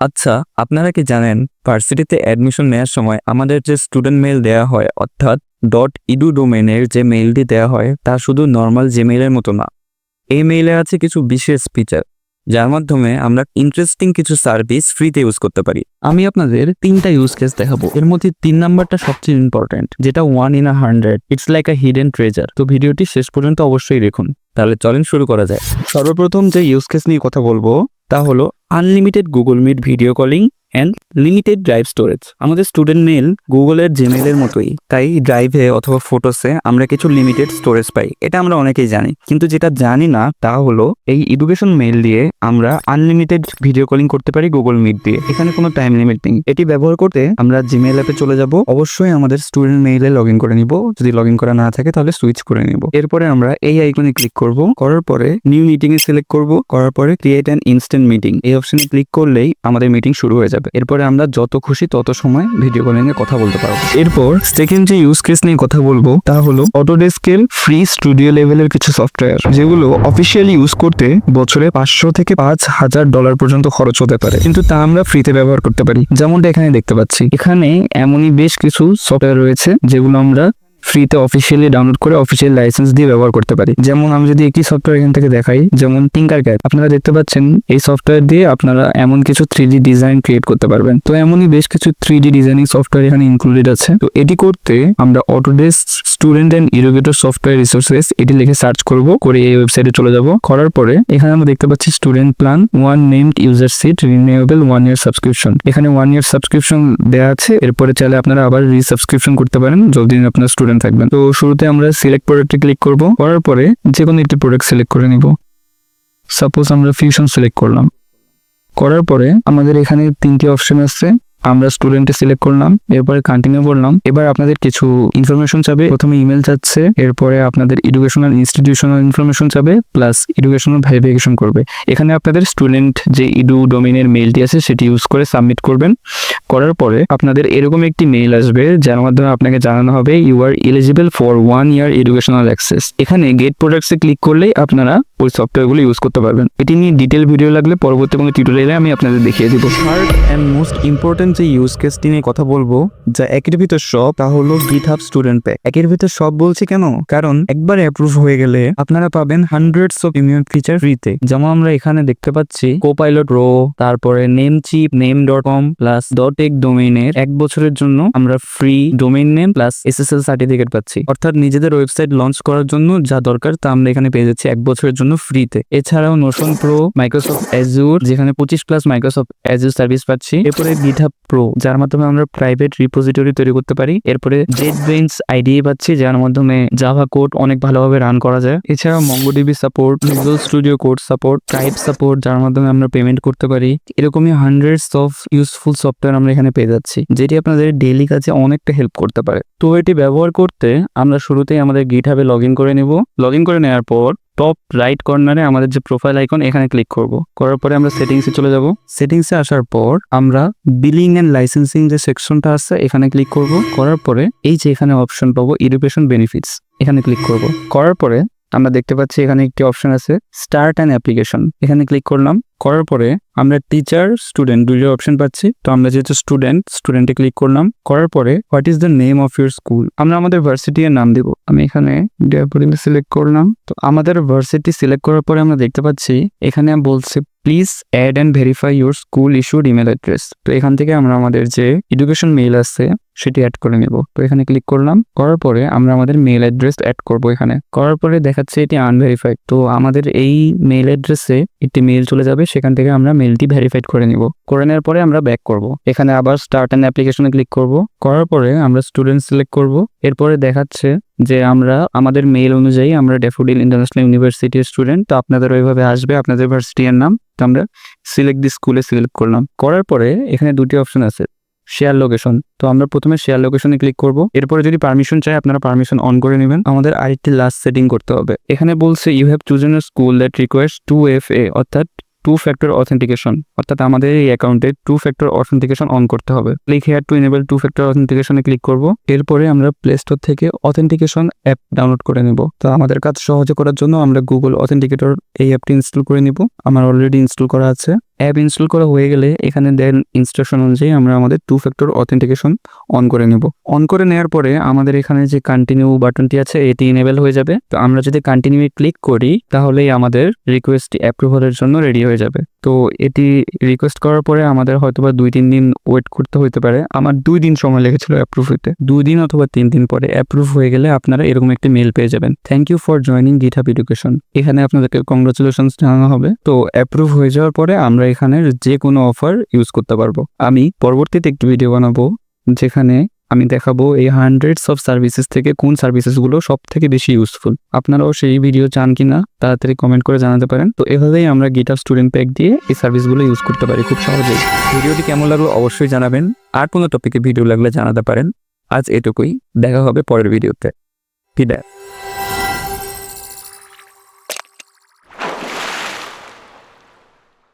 আচ্ছা, আপনারা কি জানেন ভার্সিটিতে অ্যাডমিশন নেওয়ার সময় আমাদের যে স্টুডেন্ট মেইল দেওয়া হয় অর্থাৎ .edu ডোমেনের যে মেইলটি দেওয়া হয় তা শুধু নর্মাল জিমেইলের মতো না। এই মেইলে আছে কিছু বিশেষ ফিচার যার মাধ্যমে আমরা ইন্টারেস্টিং কিছু সার্ভিস ফ্রিতে ইউজ করতে পারি। আমি আপনাদের 3টা ইউজ কেস দেখাবো। এর মধ্যে 3 নাম্বারটা সবচেয়ে ইম্পর্টেন্ট, যেটা 1 in 100। It's like a hidden treasure. তো ভিডিওটি শেষ পর্যন্ত অবশ্যই দেখুন। তাহলে চলেন শুরু করা যায়। সর্বপ্রথম যে ইউজ কেস নিয়ে কথা বলবো তা হলো unlimited Google Meet video calling and limited drive storage. আমাদের স্টুডেন্ট মেইল গুগলের জিমেইলের মতোই, তাই ড্রাইভে অথবা ফটোসে আমরা কিছু লিমিটেড স্টোরেজ পাই, এটা আমরা অনেকেই জানি। কিন্তু যেটা জানি না তা হলো এই এডুকেশন মেইল দিয়ে আমরা আনলিমিটেড ভিডিও কলিং করতে পারি গুগল মিট দিয়ে। এখানে কোনো টাইম লিমিট নেই। এটি ব্যবহার করতে আমরা জিমেইল অ্যাপে চলে যাব। অবশ্যই আমাদের স্টুডেন্ট মেইলে লগ ইন করে নিব। যদি লগ ইন করা না থাকে তাহলে সুইচ করে নিব। এরপরে আমরা এই আইকনে ক্লিক করব। করার পরে নিউ মিটিং এ সিলেক্ট করব। করার পরে ক্রিয়েট অ্যান ইনস্ট্যান্ট মিটিং এই অপশনে ক্লিক করলেই আমাদের মিটিং শুরু হয়ে যাবে। এরপরে আমরা যত খুশি তত সময় ভিডিও কলিং এ কথা বলতে পারবো। এরপর সেকেন্ড যে ইউজ কেস নিয়ে কথা বলবো তা হলো অটোডেস্কের ফ্রি স্টুডিও লেভেলের কিছু সফটওয়্যার, যেগুলো অফিসিয়ালি ইউজ করতে বছরে $500 থেকে $5000 পর্যন্ত খরচ হতে পারে, কিন্তু তা আমরা ফ্রিতে ব্যবহার করতে পারি। যেমনটা এখানে দেখতে পাচ্ছি, এখানে এমনই বেশ কিছু সফটওয়্যার রয়েছে যেগুলো আমরা ফ্রিতে অফিসিয়ালি ডাউনলোড করে অফিসিয়াল লাইসেন্স দিয়ে ব্যবহার করতে পারি। যেমন আমি যদি একটি সফটওয়্যার এখান থেকে দেখাই, যেমন টিঙ্কারক্যাড, আপনারা দেখতে পাচ্ছেন এই সফটওয়্যার দিয়ে আপনারা এমন কিছু 3D ডিজাইন ক্রিয়েট করতে পারবেন। তো এমনই বেশ কিছু 3D ডিজাইনিং সফটওয়্যার এখানে ইনক্লুডেড আছে। তো এটি করতে আমরা Autodesk student and educator software resources এটি লিখে সার্চ করব, করে এই ওয়েবসাইটে চলে যাব। করার পরে এখানে আমরা দেখতে পাচ্ছি student plan 1 named user seat renewable 1 year subscription. এখানে 1 ইয়ার সাবস্ক্রিপশন দেওয়া আছে। এরপরে চাইলে আপনারা আবার রিসাবস্ক্রিপশন করতে পারেন যতদিন আপনার স্টুডেন্ট থাকবেন। তো শুরুতে আমরা সিলেক্ট প্রোডাক্টে ক্লিক করব। করার পরে যে কোনো একটি প্রোডাক্ট সিলেক্ট করে নিব। সাপোজ আমরা ফিউশন সিলেক্ট করলাম। করার পরে আমাদের এখানে 3টি অপশন আছে। আমরা স্টুডেন্টে সিলেক্ট করলাম, এরপরে কন্টিনিউ করলাম। এবার আপনাদের কিছু ইনফরমেশন চাবে। প্রথমে ইমেল চাচ্ছে, এরপরে আপনাদের এডুকেশনাল ইনস্টিটিউশনাল ইনফরমেশন চাবে, প্লাস এডুকেশনাল ভেরিফিকেশন করবে। এখানে আপনাদের স্টুডেন্ট যে ইডু ডোমেইনের মেইলটি আছে সেটি ইউজ করে সাবমিট করবেন। করার পরে আপনাদের এরকম একটি মেইল আসবে যার মাধ্যমে আপনাকে জানানো হবে you are eligible for 1 year educational access. এখানে গেট প্রোডাক্টসে ক্লিক করলেই আপনারা ওই সফটওয়্যারগুলো ইউজ করতে পারবেন। এটি নিয়ে ডিটেল ভিডিও লাগলে পরবর্তী কোনো টিউটোরিয়ালে আমি আপনাদের দেখিয়ে দিব। থার্ড অ্যান্ড মোস্ট ইম্পর্টেন্ট যে ইউজ কেসটি নিয়ে কথা বলবো, যা একের ভিতর সব, তা হলো GitHub স্টুডেন্ট প্যাক। একের ভিতর সব বলছি কেন? কারণ একবার অ্যাপ্রুভ হয়ে গেলে আপনারা পাবেন হান্ড্রেডস অফ প্রিমিয়াম ফিচার ফ্রিতে। যেমন আমরা এখানে দেখতে পাচ্ছি কোপাইলট রো, তারপরে নেমচিপ, নেম.com প্লাস .tech ডোমেইনের 1 বছরের জন্য আমরা free domain name plus SSL certificate পাচ্ছি। অর্থাৎ নিজেদের ওয়েবসাইট লঞ্চ করার জন্য যা দরকার তা আমরা এখানে পেয়ে যাচ্ছি 1 বছরের জন্য ফ্রিতে। এছাড়াও নোশন প্রো, মাইক্রোসফট অ্যাজুর, যেখানে 25+ মাইক্রোসফট অ্যাজুর সার্ভিস পাচ্ছি। এরপরে GitHub প্রো, যার মাধ্যমে আমরা প্রাইভেট রিপোজিটরি তৈরি করতে পারি। এরপরে JetBrains IDE পাচ্ছি, যার মাধ্যমে জাভা কোড অনেক ভালোভাবে রান করা যায়। এছাড়াও MongoDB support, visual studio code support, type support, যার মাধ্যমে আমরা পেমেন্ট করতে পারি। এরকমই হান্ড্রেডস অফ ইউজফুল সফটওয়্যার আমরা এখানে পেয়ে যাচ্ছি, যেটি আপনাদের ডেইলি কাজে অনেকটা হেল্প করতে পারে। তো এটি ব্যবহার করতে আমরা শুরুতেই আমাদের GitHub এ লগ ইন করে নেব। লগ ইন করে নেওয়ার পর টপ রাইট কর্নারে আমাদের যে প্রোফাইল আইকন, এখানে ক্লিক করব। করার পরে আমরা সেটিংসে চলে যাব। সেটিংসে আসার পর আমরা বিলিং এন্ড লাইসেন্সিং যে সেকশনটা আছে এখানে ক্লিক করব। করার পরে এই যে এখানে অপশন পাবো এডুকেশন বেনিফিটস, এখানে ক্লিক করব। করার পরে আমরা দেখতে পাচ্ছি এখানে একটি অপশন আছে স্টার্ট অ্যান অ্যাপ্লিকেশন, এখানে ক্লিক করলাম। করার পরে আমরা টিচার স্টুডেন্ট দুইটা অপশন পাচ্ছি। তো আমরা যেহেতু স্টুডেন্টে ক্লিক করলাম। করার পরে what is the name of your school, আমরা আমাদের ভার্সিটি এর নাম দিব। আমি এখানে ড্যাফোডিল সিলেক্ট করলাম। তো আমাদের ভার্সিটি সিলেক্ট করার পরে আমরা দেখতে পাচ্ছি এখানে বলছে please add and verify your school issued email address. তো এখান থেকে আমরা আমাদের যে এডুকেশন মেইল আছে সেটি অ্যাড করে নেব। তো এখানে ক্লিক করলাম। করার পরে আমরা আমাদের মেইল অ্যাড্রেস অ্যাড করব। এখানে করার পরে দেখাচ্ছে এটি আনভেরিফাইড। তো আমাদের এই মেইল অ্যাড্রেসে একটি মেইল চলে যাবে, সেখান থেকে আমরা মেইলটি ভেরিফাইড করে নিব। করে নেওয়ার পরে আমরা ব্যাক করব। এখানে আবার স্টার্ট অ্যান অ্যাপ্লিকেশনে ক্লিক করব। করার পরে আমরা স্টুডেন্ট সিলেক্ট করব। এরপরে দেখাচ্ছে যে আমরা আমাদের মেইল অনুযায়ী আমরা ড্যাফোডিল ইন্টারন্যাশনাল ইউনিভার্সিটির স্টুডেন্ট। তো আপনাদের ওইভাবে আসবে আপনাদের ভার্সিটির নাম। তো আমরা সিলেক্ট দি স্কুলে সিলেক্ট করলাম। করার পরে এখানে দুটি অপশন আছে, শেয়ার লোকেশন। তো আমরা প্রথমে শেয়ার লোকেশনে ক্লিক করব। এরপরে যদি পারমিশন চাই আপনারা পারমিশন অন করে নেবেন। আমাদের আরেকটি লাস্ট সেটিং করতে হবে। এখানে বলছে you have chosen a school that request 2FA অর্থাৎ 2 factor authentication, অর্থাৎ আমাদের এই অ্যাকাউন্টে 2 factor authentication অন করতে হবে। Click here two enable 2 factor authentication A click করব। এরপরে আমরা প্লে স্টোর থেকে অথেন্টিকেশন অ্যাপ ডাউনলোড করে নেব। তো আমাদের কাজ সহজে করার জন্য আমরা গুগল অথেন্টিকেটর এই অ্যাপটি ইনস্টল করে নিব। আমার অলরেডি ইনস্টল করা আছে। অ্যাপ ইনস্টল করা হয়ে গেলে এখানে দেন ইনস্ট্রাকশন অনুযায়ী আমরা আমাদের 2 ফ্যাক্টর অথেন্টিকেশন অন করে নেব। অন করে নেওয়ার পরে আমাদের এখানে যে কন্টিনিউ বাটনটি আছে এটি ইনেবল হয়ে যাবে। তো আমরা যদি কন্টিনিউ ক্লিক করি তাহলেই আমাদের রিকোয়েস্টটি অ্যাপ্রুভালের জন্য রেডি হয়ে যাবে। তো এটি রিকোয়েস্ট করার পরে আমাদের হয়তোবা 2-3 দিন ওয়েট করতে হতে পারে। আমার 2 দিন সময় লেগেছিল অ্যাপ্রুভ হতে। 2 দিন অথবা 3 দিন পরে অ্যাপ্রুভ হয়ে গেলে আপনারা এরকম একটি মেল পেয়ে যাবেন, thank you for joining GitHub education. এখানে আপনাদেরকে কংগ্রাচুলেশনস জানানো হবে। তো অ্যাপ্রুভ হয়ে যাওয়ার পরে আমরা এখানে যে কোনো অফার ইউজ করতে পারবো। আমি পরবর্তীতে একটি ভিডিও বানাবো যেখানে আমি দেখাবো এই হান্ড্রেডস অফ সার্ভিসেস থেকে কোন সার্ভিসেসগুলো সব থেকে বেশি ইউজফুল। আপনারাও সেই ভিডিও চান কিনা তাড়াতাড়ি কমেন্ট করে জানাতে পারেন। তো এভাবেই আমরা GitHub স্টুডেন্ট প্যাক দিয়ে এই সার্ভিসগুলো ইউজ করতে পারি খুব সহজেই। ভিডিওটি কেমন লাগলো অবশ্যই জানাবেন। আর কোনো টপিকে ভিডিও লাগলে জানাতে পারেন। আজ এটুকুই, দেখা হবে পরের ভিডিওতে। বিদায়।